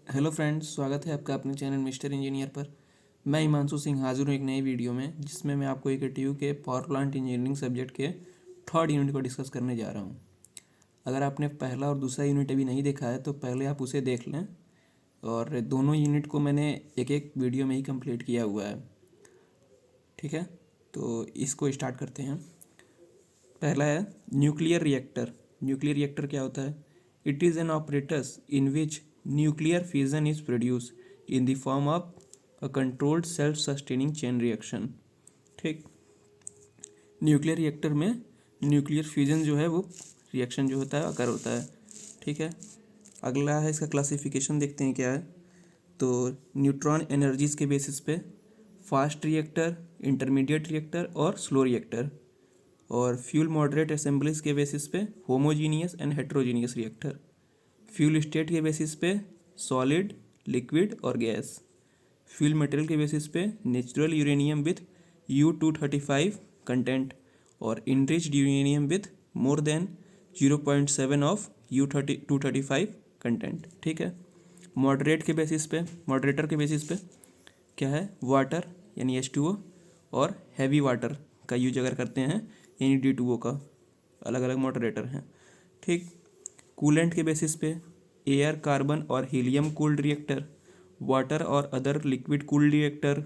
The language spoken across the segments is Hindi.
हेलो फ्रेंड्स, स्वागत है आपका अपने चैनल मिस्टर इंजीनियर पर। मैं हिमांशु सिंह हाजिर हूँ एक नई वीडियो में, जिसमें मैं आपको एक टीयू के पावर प्लांट इंजीनियरिंग सब्जेक्ट के थर्ड यूनिट को डिस्कस करने जा रहा हूँ। अगर आपने पहला और दूसरा यूनिट अभी नहीं देखा है तो पहले आप उसे देख लें, और दोनों यूनिट को मैंने एक एक वीडियो में ही कंप्लीट किया हुआ है। ठीक है, तो इसको स्टार्ट करते हैं। पहला है न्यूक्लियर रिएक्टर। न्यूक्लियर रिएक्टर क्या होता है? It is an apparatus in which nuclear fusion is produce in the form of a controlled self sustaining chain reaction. ठीक, न्यूक्लियर रिएक्टर में न्यूक्लियर फ्यूजन जो है वो रिएक्शन जो होता है अकर होता है। ठीक है, अगला है इसका क्लासिफिकेशन, देखते हैं क्या है। तो न्यूट्रॉन एनर्जीज के बेसिस पे फास्ट रिएक्टर, इंटरमीडिएट रिएक्टर और स्लो रिएक्टर, और फ्यूल मॉडरेट असेंबलीज के बेसिस पे homogeneous and heterogeneous reactor. Fuel state के बेसिस पे सॉलिड, लिक्विड और गैस। फ्यूल मटेरियल के बेसिस पे natural uranium with U-235 content और enriched uranium with more than 0.7 of U-235 content. ठीक है, मॉडरेटर के बेसिस पे क्या है? वाटर यानी H2O और हैवी वाटर का यूज अगर करते हैं NaD2O का, अलग अलग मॉडरेटर हैं। ठीक, कूलेंट के बेसिस पे एयर, कार्बन और हीलियम कूल्ड रिएक्टर, वाटर और other liquid cooled reactor,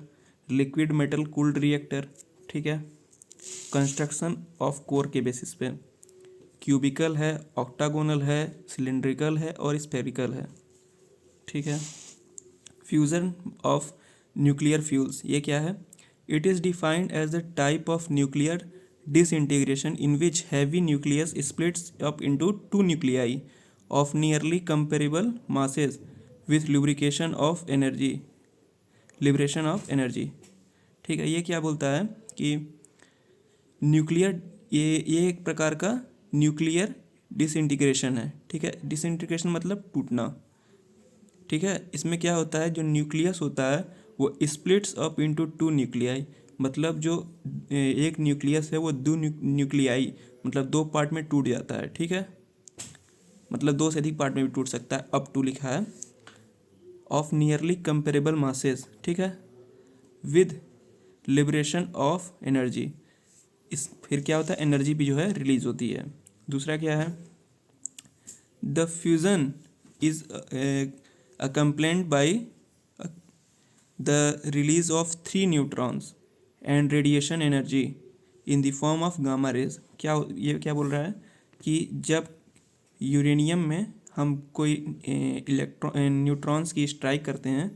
liquid metal cooled reactor. ठीक है, कंस्ट्रक्शन ऑफ कोर के बेसिस पे क्यूबिकल है, ऑक्टागोनल है, सिलेंड्रिकल है और स्फेरिकल है। ठीक है, फ्यूजन ऑफ न्यूक्लियर फ्यूल्स, ये क्या है? It is defined as the type of nuclear disintegration in which heavy nucleus splits up into two nuclei of nearly comparable masses with liberation of energy। ठीक है, ये क्या बोलता है कि न्यूक्लियर, ये एक प्रकार का न्यूक्लियर डिसइंटीग्रेशन है। ठीक है, डिसइंटीग्रेशन मतलब टूटना। ठीक है, इसमें क्या होता है, जो न्यूक्लियस होता है वो splits up into two nuclei, मतलब जो एक न्यूक्लियस है वो दो न्यूक्लियाई मतलब दो पार्ट में टूट जाता है। ठीक है, मतलब दो से अधिक पार्ट में भी टूट सकता है। अप टू लिखा है, ऑफ नियरली कंपेरेबल मासेस। ठीक है, विद लिबरेशन ऑफ एनर्जी। इस फिर क्या होता है, एनर्जी भी जो है रिलीज होती है। दूसरा क्या है, the fusion is accompanied by the release of 3 neutrons and radiation energy in the form of gamma rays। ये क्या बोल रहा है कि जब यूरेनियम में हम कोई न्यूट्रॉन्स की स्ट्राइक करते हैं,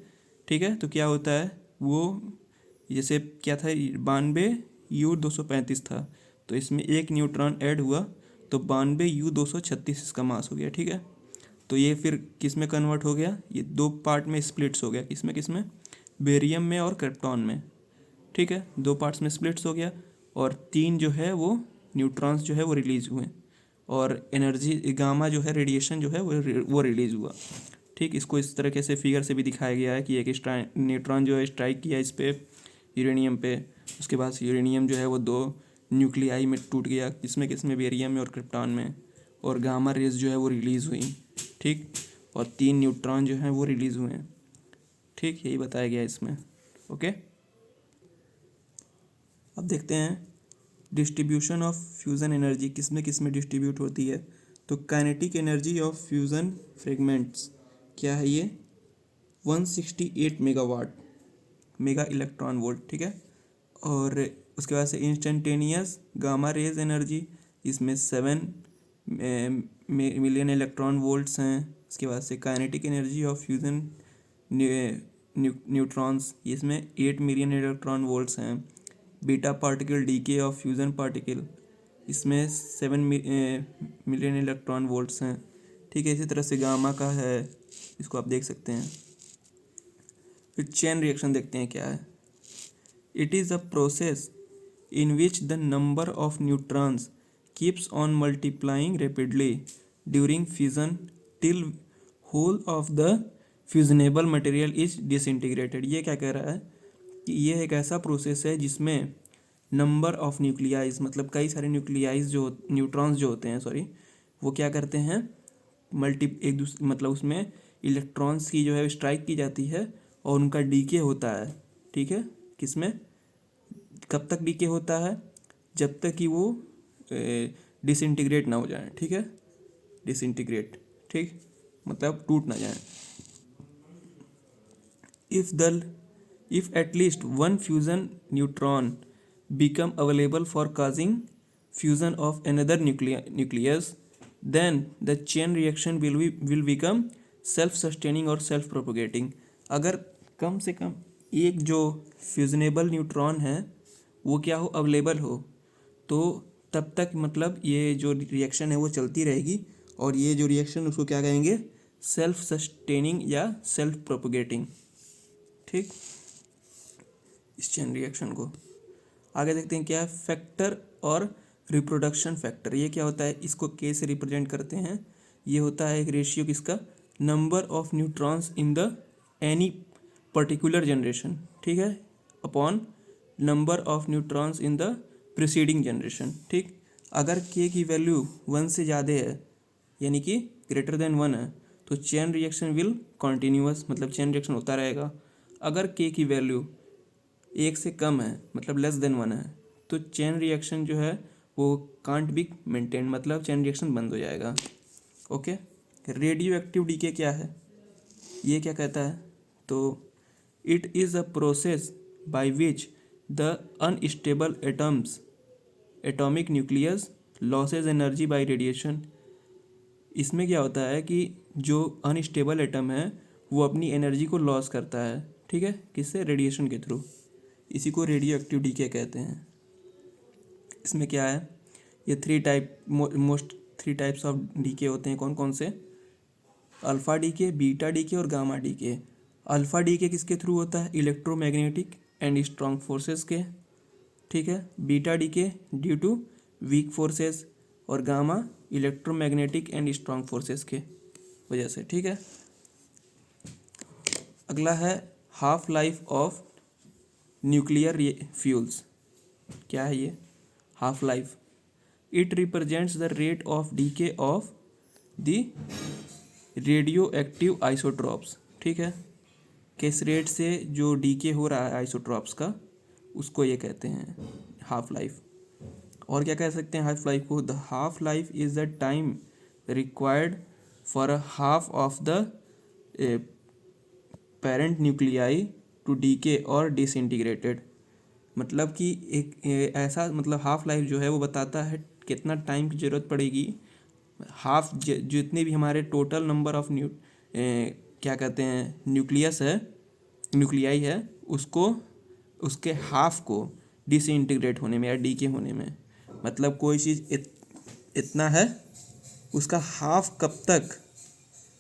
ठीक है, तो क्या होता है वो, जैसे क्या था 92U-235 था, तो इसमें एक न्यूट्रॉन ऐड हुआ तो 92U-236 इसका मास हो गया। ठीक है, तो ये फिर किस में कन्वर्ट हो गया, ये दो पार्ट में स्प्लिट्स हो गया। किस में बेरियम में और क्रिप्टॉन में। ठीक है, दो पार्ट्स में स्प्लिट्स हो गया, और 3 जो है वो न्यूट्रॉन्स जो है वो रिलीज हुए, और एनर्जी गामा जो है, रेडिएशन जो है वो रिलीज हुआ। ठीक, इसको इस तरीके से फिगर से भी दिखाया गया है कि एक न्यूट्रॉन जो है स्ट्राइक किया इस पे यूरेनियम पे, उसके बाद यूरेनियम जो है वो दो न्यूक्लियाई में टूट गया, किसमें बेरियम में और क्रिप्टॉन में, और गामा रेज जो है वो रिलीज़ हुई। ठीक, और 3 न्यूट्रॉन जो हैं वो रिलीज़ हुए हैं। ठीक, यही बताया गया है इसमें। ओके, अब देखते हैं डिस्ट्रीब्यूशन ऑफ फ्यूज़न एनर्जी किसमें डिस्ट्रीब्यूट होती है। तो kinetic energy of fusion fragments क्या है, ये 168 मेगावाट, मेगा इलेक्ट्रॉन वोल्ट। ठीक है, और उसके बाद से इंस्टेंटेनियस गामा रेज एनर्जी, इसमें 7 मिलियन इलेक्ट्रॉन वोल्ट्स हैं। उसके बाद से kinetic energy of fusion neutrons, इसमें 8 मिलियन इलेक्ट्रॉन वोल्ट्स हैं। Beta particle DK of fusion particle, इसमें 7 मिलियन इलेक्ट्रॉन वोल्ट्स हैं। ठीक है, इसी तरह से गामा का है, इसको आप देख सकते हैं। फिर चेन रिएक्शन देखते हैं क्या है। It is a process in which the number of neutrons keeps on multiplying rapidly during fusion till whole of the fusionable material is disintegrated। ये क्या कह रहा है कि ये एक ऐसा प्रोसेस है जिसमें नंबर ऑफ न्यूक्लियाइज, मतलब कई सारे न्यूक्लियाइज न्यूट्रॉन्स जो होते हैं, वो क्या करते हैं, एक दूसरे मतलब उसमें इलेक्ट्रॉन्स की जो है स्ट्राइक की जाती है और उनका डीके होता है, ठीक है। किसमें, कब तक डीके होता है, जब तक कि वो डिसइंटीग्रेट ना हो जाए, ठीक है, डिसइंटीग्रेट, ठीक, मतलब टूट ना जाए। If at least one fusion neutron become available for causing fusion of another nucleus, then the chain reaction will become self sustaining और self propagating। अगर कम से कम एक जो फ्यूजनेबल न्यूट्रॉन है वो क्या हो, अवेलेबल हो, तो तब तक मतलब ये जो रिएक्शन है वो चलती रहेगी और ये जो रिएक्शन उसको क्या कहेंगे, सेल्फ सस्टेनिंग या सेल्फ प्रोपोगेटिंग, ठीक, इस चेन रिएक्शन को। आगे देखते हैं क्या है फैक्टर और रिप्रोडक्शन फैक्टर। ये क्या होता है, इसको के से रिप्रेजेंट करते हैं। ये होता है एक रेशियो किसका, number of neutrons in the any particular generation, ठीक है, upon number of neutrons in the preceding generation, ठीक। अगर के की वैल्यू 1 से ज़्यादा है यानी कि ग्रेटर देन 1 है तो चेन रिएक्शन विल कॉन्टीन्यूअस, मतलब चेन रिएक्शन होता रहेगा। अगर के की वैल्यू 1 से कम है मतलब लेस देन 1 है तो चेन रिएक्शन जो है वो कांट बी मेंटेन, मतलब चेन रिएक्शन बंद हो जाएगा। ओके, रेडियो एक्टिव डीके क्या है, ये क्या कहता है, तो it is a process by which the unstable atoms atomic nucleus losses energy by radiation. इसमें क्या होता है कि जो अनस्टेबल एटम है वो अपनी एनर्जी को लॉस करता है, ठीक है, किससे, रेडिएशन के थ्रू। इसी को रेडियो एक्टिव डीके कहते हैं। इसमें क्या है, ये थ्री टाइप्स ऑफ डीके होते हैं। कौन कौन से, अल्फ़ा डीके, बीटा डीके और गामा डीके। अल्फ़ा डीके किसके थ्रू होता है, इलेक्ट्रोमैग्नेटिक एंड स्ट्रॉन्ग फोर्सेस के, ठीक है। Beta decay due to weak forces और gamma electromagnetic and strong forces के वजह से, ठीक है। अगला है half life of nuclear fuels. क्या है ये, half life, it represents the rate of decay of the radioactive isotopes, ठीक है, किस रेट से जो डीके हो रहा है आइसोट्रॉप्स का उसको ये कहते हैं हाफ लाइफ। और क्या कह सकते हैं हाफ लाइफ को, the half life is the time required for a half of the parent nuclei to decay और डिसइंटीग्रेटेड। मतलब कि एक ऐसा, मतलब हाफ लाइफ जो है वो बताता है कितना टाइम की ज़रूरत पड़ेगी हाफ जितने भी हमारे टोटल नंबर ऑफ क्या कहते हैं न्यूक्लियस है, न्यूक्लियाई है, उसको उसके हाफ को डिसइंटीग्रेट होने में या डीके होने में। मतलब कोई चीज़ इतना है उसका हाफ कब तक,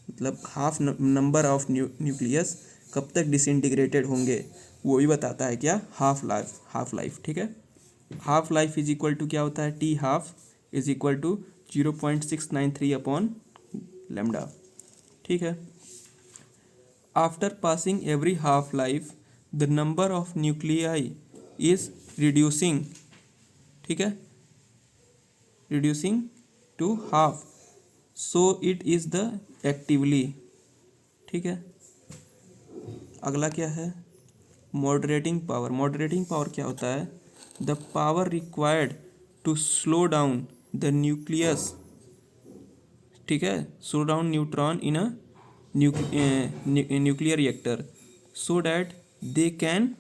मतलब हाफ नंबर ऑफ न्यूक्लियस कब तक डिसइंटीग्रेटेड होंगे वो भी बताता है क्या, हाफ लाइफ, ठीक है। Half life is equal to क्या होता है, T half is equal to 0.693 upon lambda, ठीक है। After passing every half life the number of nuclei is reducing, ठीक है, reducing to half, so it is the actively, ठीक है। अगला क्या है, मॉडरेटिंग पावर। मॉडरेटिंग पावर क्या होता है, the power required to slow down the nucleus, ठीक है, slow down neutron in a nuclear reactor so that they can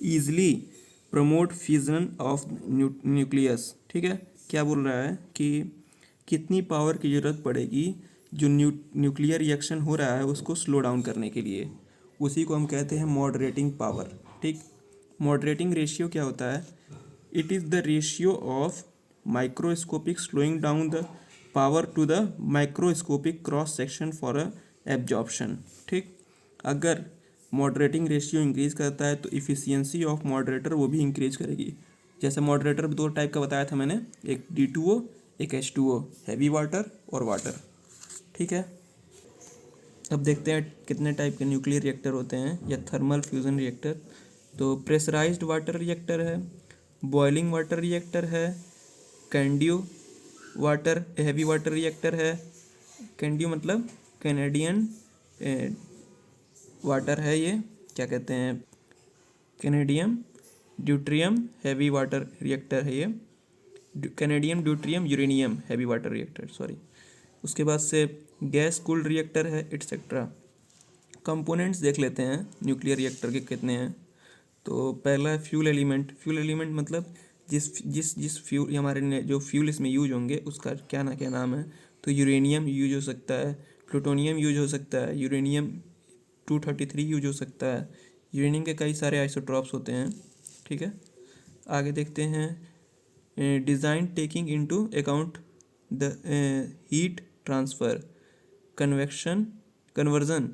easily promote fusion of nucleus, ठीक है। क्या बोल रहा है कि कितनी पावर की ज़रूरत पड़ेगी जो न्यूक्लियर रिएक्शन हो रहा है उसको स्लो डाउन करने के लिए, उसी को हम कहते हैं मॉडरेटिंग पावर, ठीक। मॉडरेटिंग रेशियो क्या होता है, it is the ratio of microscopic slowing down the power to the microscopic cross section for a absorption, ठीक। अगर मॉडरेटिंग रेशियो इंक्रीज करता है तो इफ़िशियंसी ऑफ मॉडरेटर वो भी इंक्रीज करेगी। जैसे मॉडरेटर 2 टाइप का बताया था मैंने, एक D2O एक H2O, हैवी वाटर और वाटर, ठीक है। अब देखते हैं कितने टाइप के न्यूक्लियर रिएक्टर होते हैं या थर्मल फ्यूज़न रिएक्टर। तो प्रेशराइज्ड वाटर रिएक्टर है, बॉइलिंग वाटर रिएक्टर है, कैंडियो वाटर हैवी वाटर रिएक्टर है, कैंडियो मतलब कैनेडियन वाटर है ये, क्या कहते हैं, Canadian deuterium heavy water reactor है ये, Canadian deuterium uranium heavy water reactor, sorry. उसके बाद से गैस कूल्ड रिएक्टर है, एटसेट्रा। कंपोनेंट्स देख लेते हैं न्यूक्लियर रिएक्टर के कितने हैं। तो पहला है फ्यूल एलिमेंट। फ्यूल एलिमेंट मतलब जिस जिस जिस फ्यूल हमारे जो फ्यूल इसमें यूज होंगे उसका क्या नाम है। तो यूरेनियम यूज हो सकता है, प्लूटोनियम यूज हो सकता है, यूरेनियम 233 यूज हो सकता है। यूरेनियम के कई सारे आइसोट्रॉप्स होते हैं, ठीक है। आगे देखते हैं design taking into account the heat transfer, convection, conversion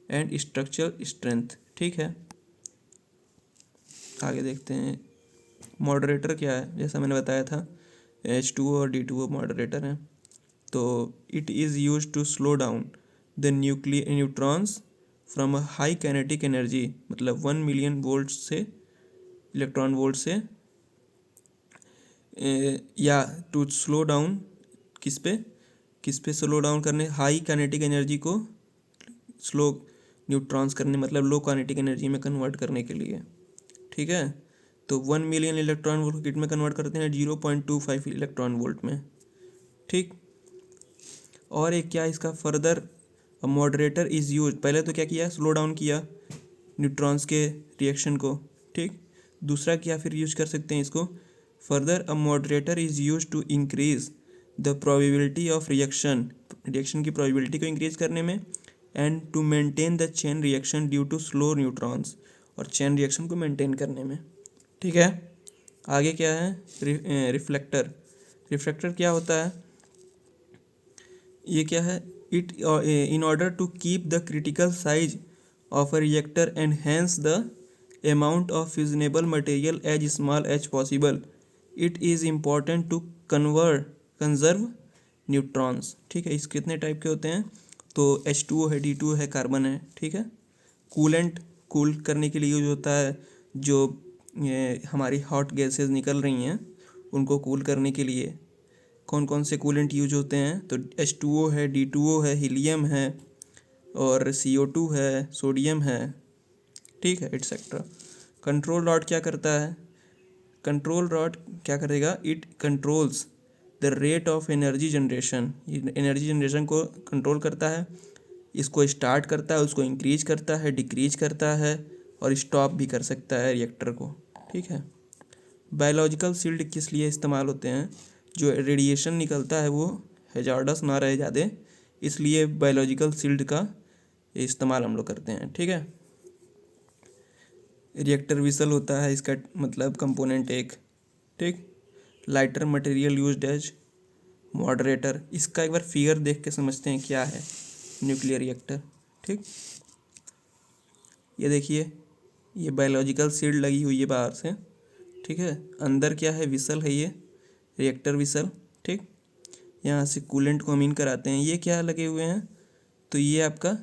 and structural strength, ठीक है। आगे देखते हैं मॉडरेटर क्या है। जैसा मैंने बताया था H2O और D2O मॉडरेटर हैं। तो it is use to slow down the neutrons from a high kinetic energy, मतलब 1 मिलियन वोल्ट से इलेक्ट्रॉन वोल्ट से, या टू स्लो डाउन किस पे स्लो डाउन करने, हाई काइनेटिक एनर्जी को स्लो न्यूट्रॉन्स करने, मतलब लो काइनेटिक एनर्जी में कन्वर्ट करने के लिए, ठीक है। तो 1 मिलियन इलेक्ट्रॉन वोल्ट किट में कन्वर्ट करते हैं 0.25 इलेक्ट्रॉन वोल्ट में, ठीक। और एक क्या इसका फर्दर मॉडरेटर इज़ यूज, पहले तो क्या किया, स्लो डाउन किया न्यूट्रॉन्स के रिएक्शन को, ठीक। दूसरा क्या फिर यूज कर सकते हैं इसको, further a moderator is use to increase the probability of reaction की प्रोबेबिलिटी को इंक्रीज करने में, and to maintain the chain reaction due to slow neutrons, और चेन रिएक्शन को मेंटेन करने में, ठीक है। आगे क्या है रिफ्लेक्टर। रिफ्लेक्टर क्या होता है, ये क्या है, it in order to keep the critical size of a reactor and hence the amount of fissionable material as small as possible, it is important to conserve neutrons, ठीक है। इस कितने टाइप के होते हैं, तो H2O है, D2O है, कार्बन है, ठीक है। कूलेंट कूल करने के लिए यूज होता है, जो हमारी हॉट गैसेस निकल रही हैं उनको कूल करने के लिए कौन कौन से कूलेंट यूज होते हैं, तो H2O है, D2O है, हीलियम है, और CO2 है, सोडियम है, ठीक है, एटसेट्रा। कंट्रोल रॉड क्या करता है, कंट्रोल रॉड क्या करेगा, it controls the rate of energy generation, energy generation को कंट्रोल करता है, इसको स्टार्ट करता है, उसको इंक्रीज करता है, डिक्रीज करता है, और स्टॉप भी कर सकता है रिएक्टर को, ठीक है। बायोलॉजिकल शील्ड किस लिए इस्तेमाल होते हैं, जो रेडिएशन निकलता है वो हैजार्डस ना रहे ज़्यादा, इसलिए बायोलॉजिकल शील्ड का इस्तेमाल हम लोग करते हैं, ठीक है। रिएक्टर विसल होता है इसका मतलब कंपोनेंट एक, ठीक। Lighter material used as moderator, इसका एक बार फिगर देख के समझते हैं क्या है न्यूक्लियर रिएक्टर, ठीक। ये देखिए, ये बायोलॉजिकल शील्ड लगी हुई है बाहर से, ठीक है। अंदर क्या है, विसल है, ये रिएक्टर विसल, ठीक। यहाँ से कूलेंट को हम इन कराते हैं, ये क्या लगे हुए हैं, तो ये आपका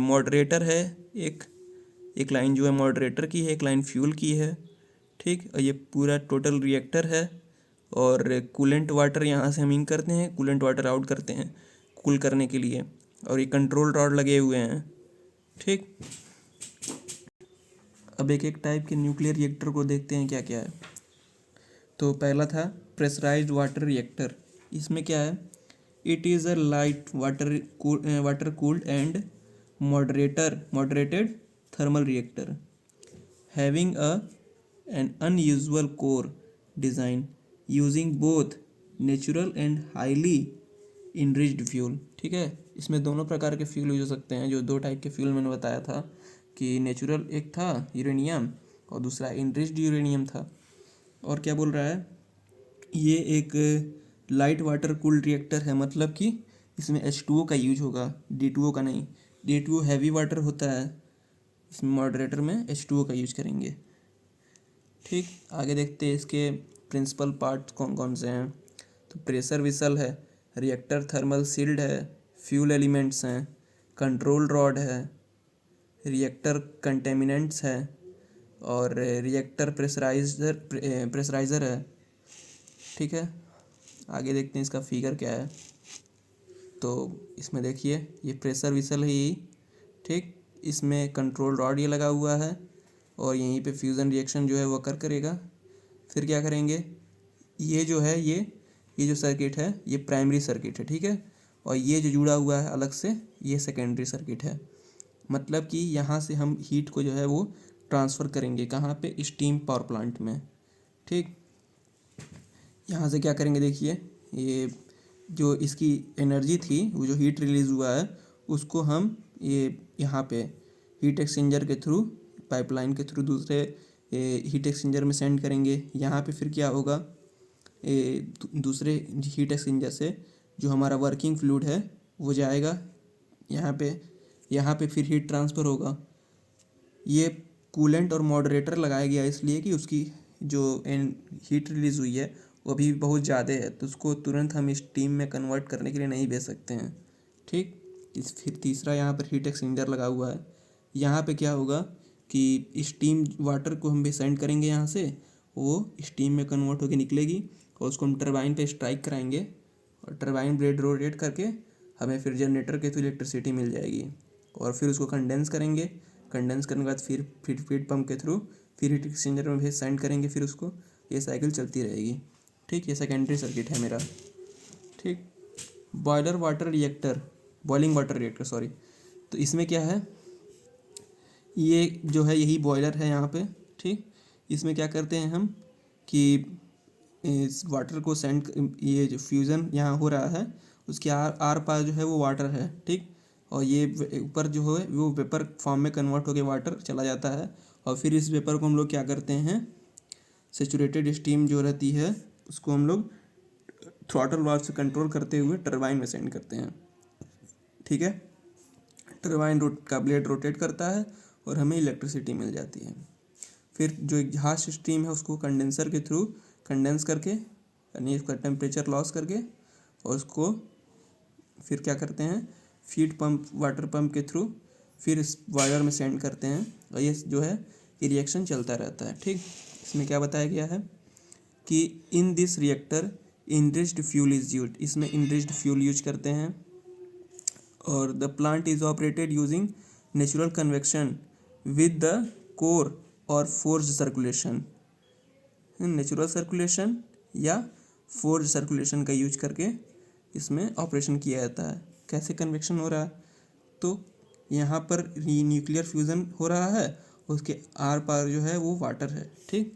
मॉडरेटर है, एक लाइन जो है मॉडरेटर की है, एक लाइन फ्यूल की है, ठीक। और ये पूरा टोटल रिएक्टर है, और कूलेंट वाटर यहाँ से हम इन करते हैं, कूलेंट वाटर आउट करते हैं कूल करने के लिए, और ये कंट्रोल रॉड लगे हुए हैं, ठीक। अब एक एक टाइप के न्यूक्लियर रिएक्टर को देखते हैं क्या क्या है। तो पहला था प्रेशराइज्ड वाटर रिएक्टर। इसमें क्या है, it is a light water cooled and moderated thermal reactor having an unusual core design using both natural and highly enriched fuel, ठीक है। इसमें दोनों प्रकार के फ्यूल यूज हो सकते हैं, जो दो टाइप के फ्यूल मैंने बताया था कि नेचुरल एक था यूरेनियम और दूसरा इनरिच्ड यूरेनियम था। और क्या बोल रहा है, ये एक लाइट वाटर कूल्ड रिएक्टर है, मतलब कि इसमें H2O का यूज होगा, D2O का नहीं। D2O हैवी वाटर होता है, इसमें मॉडरेटर में H2O का यूज करेंगे, ठीक। आगे देखते हैं इसके प्रिंसिपल पार्ट्स कौन कौन से हैं। तो प्रेशर विसल है, रिएक्टर थर्मल सील्ड है, फ्यूल एलिमेंट्स हैं, कंट्रोल रॉड है, रिएक्टर कंटेमिनेंट्स है, और रिएक्टर प्रेशराइज़र है, ठीक है। आगे देखते हैं इसका फिगर क्या है। तो इसमें देखिए, ये प्रेशर विसल है, ये ठीक, इसमें कंट्रोल रॉड ये लगा हुआ है और यहीं पे फ्यूज़न रिएक्शन जो है वो करेगा। फिर क्या करेंगे, ये जो है ये जो सर्किट है ये प्राइमरी सर्किट है, ठीक है, और ये जो जुड़ा हुआ है अलग से ये सेकेंडरी सर्किट है। मतलब कि यहाँ से हम हीट को जो है वो ट्रांसफ़र करेंगे कहाँ पे, स्टीम पावर प्लांट में। ठीक, यहाँ से क्या करेंगे, देखिए ये जो इसकी एनर्जी थी, वो जो हीट रिलीज़ हुआ है उसको हम ये यहाँ पे हीट एक्सचेंजर के थ्रू, पाइपलाइन के थ्रू दूसरे हीट एक्सचेंजर में सेंड करेंगे। यहाँ पे फिर क्या होगा, दूसरे हीट एक्सचेंजर से जो हमारा वर्किंग फ्लूइड है वो जाएगा यहाँ पे फिर हीट ट्रांसफ़र होगा। ये कूलेंट और मॉडरेटर लगाया गया इसलिए कि उसकी जो हीट रिलीज़ हुई है वो अभी बहुत ज़्यादा है, तो उसको तुरंत हम स्टीम में कन्वर्ट करने के लिए नहीं भेज सकते हैं। ठीक, फिर तीसरा यहाँ पर हीट एक्सचेंजर लगा हुआ है। यहाँ पे क्या होगा कि स्टीम वाटर को हम भी सेंड करेंगे यहाँ से, वो स्टीम में कन्वर्ट होकर निकलेगी और उसको हम टरबाइन पे स्ट्राइक कराएंगे और टरबाइन ब्लेड रोटेट करके हमें फिर जनरेटर के थ्रू इलेक्ट्रिसिटी मिल जाएगी। और फिर उसको कंडेंस करेंगे, कंडेंस करने के बाद फिर फीड पंप के थ्रू फिर हीट एक्सचेंजर में भेज सेंड करेंगे, फिर उसको ये साइकिल चलती रहेगी। ठीक, ये सेकेंडरी सर्किट है मेरा। ठीक, बॉयलिंग वाटर रिएक्टर सॉरी। तो इसमें क्या है, ये जो है यही बॉयलर है यहाँ पे। ठीक, इसमें क्या करते हैं हम कि इस वाटर को ये जो फ्यूज़न यहाँ हो रहा है उसके आर पार जो है वो वाटर है। ठीक, और ये ऊपर जो है वो वेपर फॉर्म में कन्वर्ट होकर वाटर चला जाता है और फिर इस वेपर को हम लोग क्या करते हैं, सेचुरेटेड स्टीम जो रहती है उसको हम लोग थ्रॉटल वाल्व से कंट्रोल करते हुए टरबाइन में सेंड करते हैं। ठीक है, टरबाइन का ब्लेड रोटेट करता है और हमें इलेक्ट्रिसिटी मिल जाती है। फिर जो एग्जॉस्ट स्ट्रीम है उसको कंडेंसर के थ्रू कंडेंस करके यानी उसका टेम्परेचर लॉस करके और उसको फिर क्या करते हैं, फीड पंप वाटर पंप के थ्रू फिर इस बॉयलर में सेंड करते हैं और ये जो है ये रिएक्शन चलता रहता है। ठीक, इसमें क्या बताया गया है कि in this reactor enriched fuel is used, इसमें इनरिच्ड फ्यूल यूज करते हैं और the plant is operated using natural convection with the core और फोर्स्ड सर्कुलेशन। नेचुरल सर्कुलेशन या फोर्स्ड सर्कुलेशन का यूज करके इसमें ऑपरेशन किया जाता है। कैसे कन्वेक्शन हो रहा है, तो यहाँ पर न्यूक्लियर फ्यूज़न हो रहा है, उसके आर पार जो है वो वाटर है। ठीक,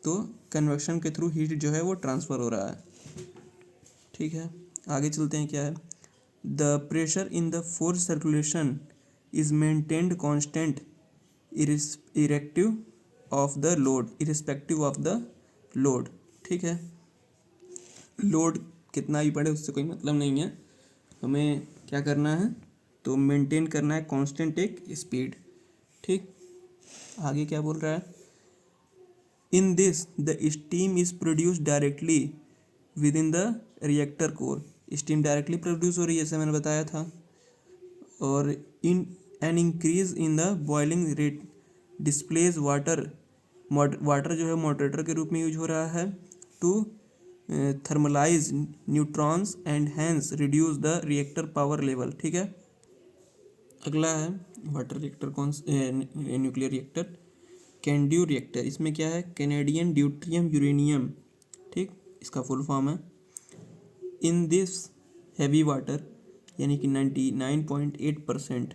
तो कन्वेक्शन के थ्रू हीट जो है वो ट्रांसफ़र हो रहा है। ठीक है, आगे चलते हैं, क्या है, the pressure in the force circulation is maintained constant irrespective of the load irrespective of the load. ठीक है, लोड कितना भी पड़े उससे कोई मतलब नहीं है, हमें क्या करना है, तो मेंटेन करना है कांस्टेंट एक स्पीड। ठीक, आगे क्या बोल रहा है, in this the steam is produce directly with in the reactor core. Steam directly produce हो रही है, जैसे मैंने बताया था। और in an increase in the boiling rate displace water जो है मॉडरेटर के रूप में यूज हो रहा है to thermalize neutrons and hence reduce the reactor power level. ठीक है, अगला है वाटर रिएक्टर, कौन न्यूक्लियर रिएक्टर, कैंड्यू रिएक्टर। इसमें क्या है, कैनेडियन ड्यूट्रियम यूरेनियम। ठीक, इसका फुल फॉर्म है। इन दिस हैवी वाटर यानी कि 99.8%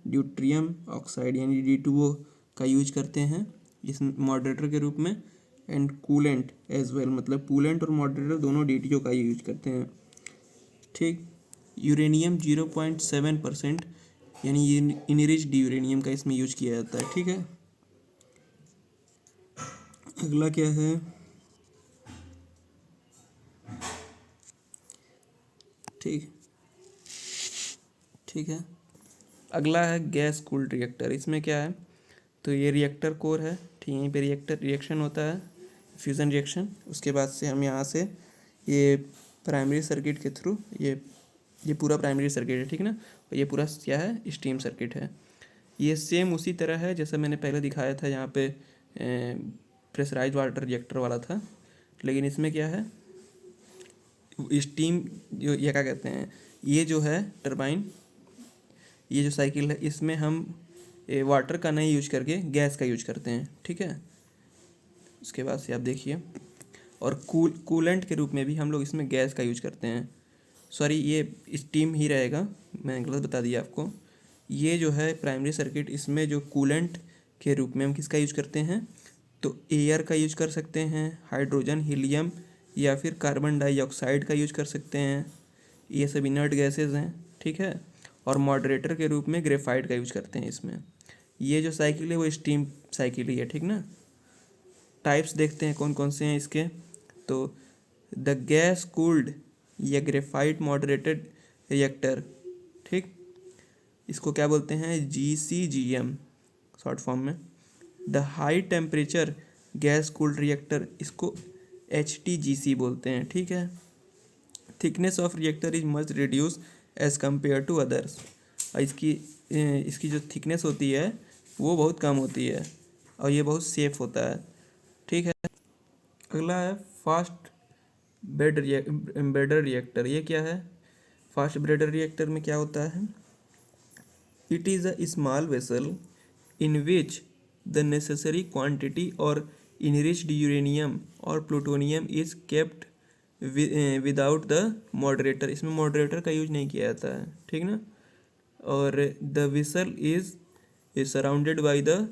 ड्यूट्रियम ऑक्साइड यानी D2O का यूज करते हैं इस मॉडरेटर के रूप में एंड कूलेंट एज वेल, मतलब कूलेंट और मॉडरेटर दोनों DTO का यूज करते हैं। ठीक, यूरेनियम 0.7% यानी इनरिच्ड यूरेनियम का इसमें यूज किया जाता है। ठीक है, अगला क्या है, ठीक है, अगला है गैस कूल्ड रिएक्टर। इसमें क्या है, तो ये रिएक्टर कोर है। ठीक, यहीं पे रिएक्शन होता है, फ्यूज़न रिएक्शन। उसके बाद से हम यहाँ से ये प्राइमरी सर्किट के थ्रू ये पूरा प्राइमरी सर्किट है, ठीक ना, और ये पूरा क्या है, स्टीम सर्किट है। ये सेम उसी तरह है जैसा मैंने पहले दिखाया था, यहाँ पे प्रेशराइज वाटर रिएक्टर वाला था, लेकिन इसमें क्या है, स्टीम जो ये क्या कहते हैं, ये जो है टरबाइन, ये जो साइकिल है इसमें हम वाटर का नहीं यूज करके गैस का यूज करते हैं, ठीक है। उसके बाद से आप देखिए, और कूलेंट के रूप में भी हम लोग इसमें गैस का यूज करते हैं। सॉरी, ये स्टीम ही रहेगा, मैंने गलत बता दिया आपको। ये जो है प्राइमरी सर्किट, इसमें जो कूलेंट के रूप में हम किसका यूज करते हैं, तो एयर का यूज कर सकते हैं, हाइड्रोजन, हीलियम या फिर कार्बन डाइऑक्साइड का यूज कर सकते हैं। ये सब इनर्ट गैसेज हैं, ठीक है। और मॉडरेटर के रूप में ग्रेफाइट का यूज करते हैं इसमें। ये जो साइकिल है वो स्टीम साइकिल ही है, ठीक ना। टाइप्स देखते हैं कौन कौन से हैं इसके। तो द गैस कूल्ड या ग्रेफाइट मॉडरेटेड रिएक्टर, ठीक, इसको क्या बोलते हैं, GCGM शॉर्ट फॉर्म में। The high temperature gas cooled reactor, इसको HTGC बोलते हैं, ठीक है। Thickness of reactor is much reduce as compare to others, इसकी जो थिकनेस होती है वो बहुत कम होती है और ये बहुत सेफ होता है, ठीक है। अगला है फास्ट ब्रेडर रिएक्टर। ये क्या है, फास्ट ब्रेडर रिएक्टर में क्या होता है, it is a small vessel in which the necessary quantity और इनरिच्ड यूरेनियम और plutonium is kept without the moderator. इसमें मॉडरेटर का यूज नहीं किया जाता है, ठीक ना। और the whistle is surrounded by the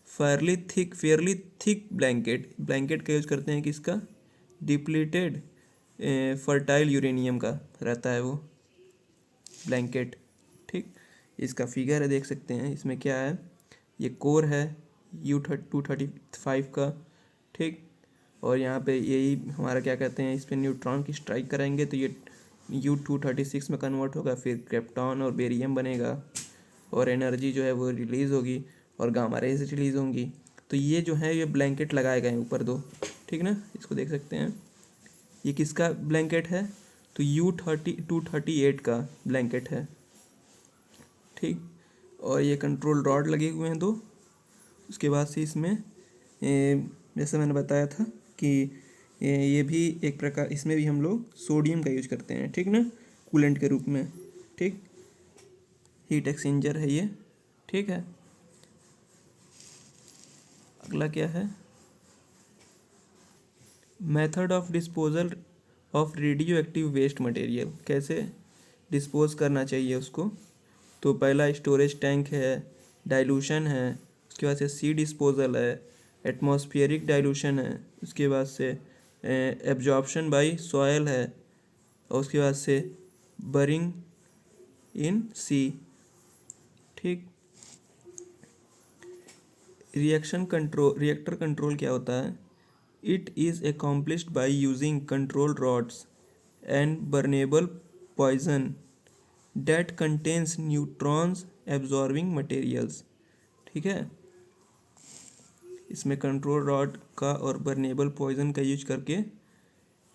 Fairlie thick blanket का यूज करते हैं किसका, डिप्लीटेड फर्टाइल यूरेनियम का रहता है वो ब्लैंकेट, ठीक। इसका फिगर है, देख सकते हैं इसमें क्या है, ये कोर है U-235 का, ठीक। और यहाँ पे यही हमारा क्या कहते हैं, इस पर न्यूट्रॉन की स्ट्राइक कराएंगे तो ये U-236 में कन्वर्ट होगा, फिर क्रिप्टॉन और बेरियम बनेगा और एनर्जी जो है वो रिलीज़ होगी और गामा रेज रिलीज़ होंगी। तो ये जो है ये ब्लैंकेट लगाए गए हैं ऊपर दो, ठीक ना। इसको देख सकते हैं, ये किसका ब्लैंकेट है, तो U-238 का ब्लैंकेट है, ठीक। और ये कंट्रोल रॉड लगे हुए हैं दो। उसके बाद से इसमें जैसे मैंने बताया था कि ये भी एक प्रकार, इसमें भी हम लोग सोडियम का यूज करते हैं, ठीक ना, कूलेंट के रूप में, ठीक। हीट एक्सचेंजर है ये, ठीक है। अगला क्या है, method of disposal of radioactive waste material, कैसे डिस्पोज करना चाहिए उसको। तो पहला स्टोरेज टैंक है, डाइल्यूशन है, उसके बाद से सी डिस्पोजल है, एटमॉस्फेरिक डाइल्यूशन है, उसके बाद से एब्जॉर्प्शन बाय सॉयल है, और उसके बाद से बरिंग इन सी, ठीक। रिएक्टर कंट्रोल क्या होता है, it is accomplished by using control rods and burnable poison that contains neutrons absorbing materials, ठीक है। इसमें कंट्रोल रॉड का और बर्नेबल पॉइजन का यूज करके,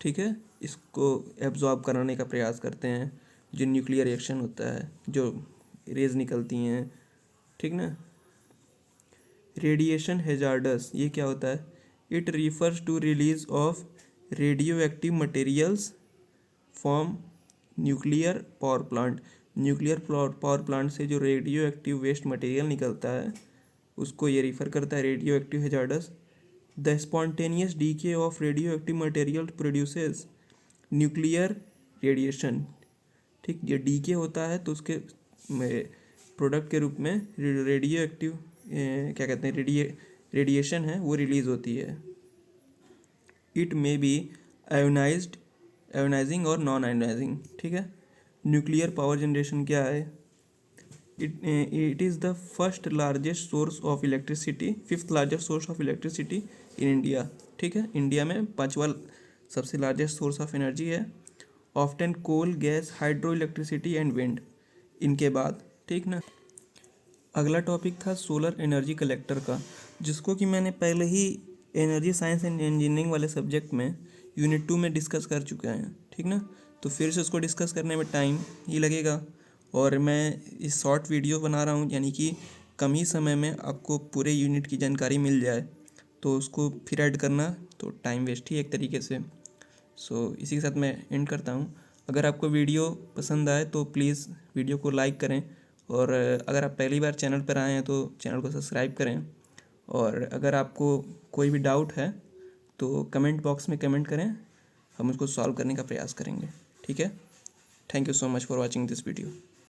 ठीक है, इसको एब्जॉर्ब कराने का प्रयास करते हैं। जो न्यूक्लियर रिएक्शन होता है, जो रेज निकलती हैं, ठीक ना। रेडिएशन हैजार्डस, ये क्या होता है, it refers to release of radioactive materials from nuclear power plant. Nuclear power plant से जो रेडियो एक्टिव वेस्ट मटेरियल निकलता है उसको ये रिफ़र करता है radio active hazards. The spontaneous DK of radio active material produces nuclear radiation, ठीक। ये डीके होता है तो उसके प्रोडक्ट के रूप में रेडियो एक्टिव क्या कहते हैं, रेडिएशन है वो रिलीज़ होती है। इट मे बी आयोनाइजिंग और नॉन आयोनाइजिंग, ठीक है। न्यूक्लियर पावर जनरेशन क्या है, it is the first largest source of electricity, fifth largest source of electricity in India, ठीक है। इंडिया में पांचवा सबसे लार्जेस्ट सोर्स ऑफ एनर्जी है। Often coal, gas, hydro electricity and wind इनके बाद, ठीक ना। अगला टॉपिक था सोलर एनर्जी कलेक्टर का, जिसको कि मैंने पहले ही एनर्जी साइंस एंड इंजीनियरिंग वाले सब्जेक्ट में यूनिट 2 में डिस्कस कर चुके हैं, ठीक ना। तो फिर से उसको डिस्कस करने में टाइम ही लगेगा और मैं इस शॉर्ट वीडियो बना रहा हूँ, यानी कि कम ही समय में आपको पूरे यूनिट की जानकारी मिल जाए, तो उसको फिर ऐड करना तो टाइम वेस्ट ही एक तरीके से। सो इसी के साथ मैं एंड करता हूँ। अगर आपको वीडियो पसंद आए तो प्लीज़ वीडियो को लाइक करें और अगर आप पहली बार चैनल पर आए हैं तो चैनल को सब्सक्राइब करें। और अगर आपको कोई भी डाउट है तो कमेंट बॉक्स में कमेंट करें, हम उसको सॉल्व करने का प्रयास करेंगे। ठीक है, thank you so much for watching this video.